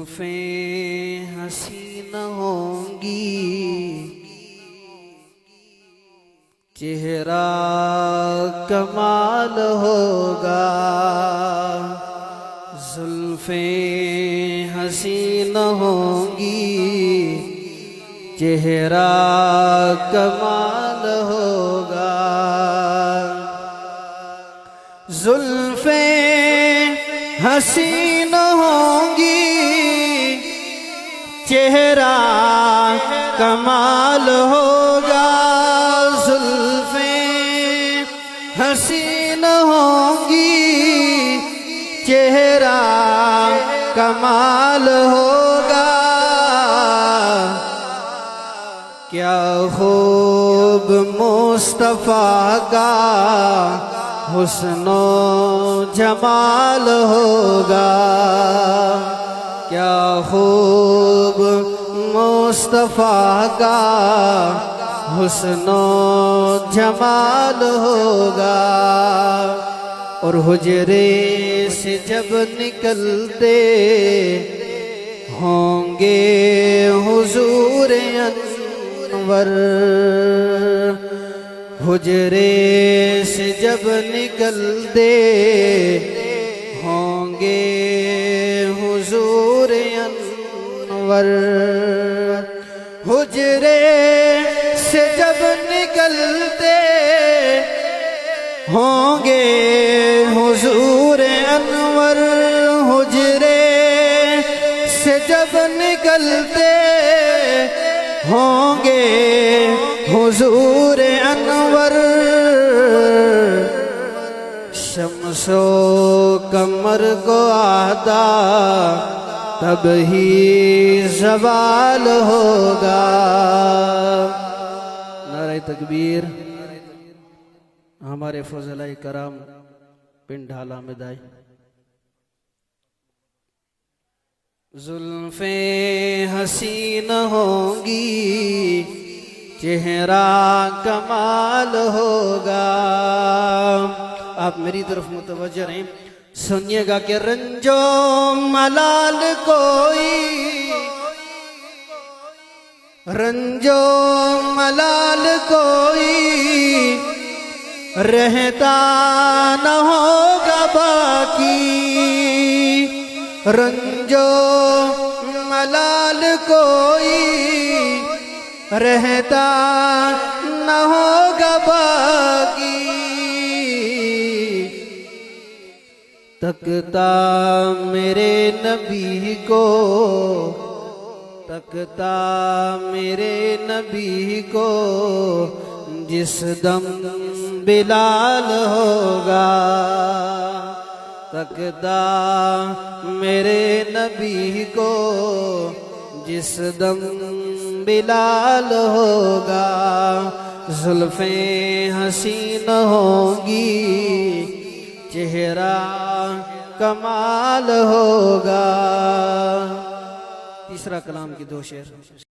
जुल्फें हसीन होंगी, चेहरा कमाल होगा। जुल्फें हसीन होंगी, चेहरा कमाल होगा। जुल्फें हसीन होंगी, चेहरा कमाल होगा। जुल्फें हसीन होंगी, चेहरा कमाल होगा। क्या खूब मुस्तफा का हुस्नो जमाल होगा। क्या खूब मुस्तफा का हुस्नो जमाल होगा। और हुजरे से जब निकलते होंगे हुजूर अनवर, हुजरे से जब निकलते होंगे हुजूर अनवर। हुजरे से जब निकलते होंगे हुजूर अनवर। हुजरे से जब निकलते होंगे हुजूर अनवर। शम्सो कमर को आता तब ही ज़वाल होगा। नारे तकबीर। हमारे फज़लाए कराम पिंड ढाला में दाई। जुल्फें हसीन होंगी, चेहरा कमाल होगा। आप मेरी तरफ मुतवज्जह रहें, सुनिएगा कि रंजो मलाल कोई, रंजो मलाल कोई रहता न होगा बाकी। रंजो मलाल कोई रहता न होगा बाकी। तकता मेरे नबी को, तकता मेरे नबी को जिस दम बिलाल होगा। तकता मेरे नबी को जिस दम बिलाल होगा। जुल्फें हसीन होंगी, चेहरा कमाल होगा। तीसरा कलाम की दो शेर।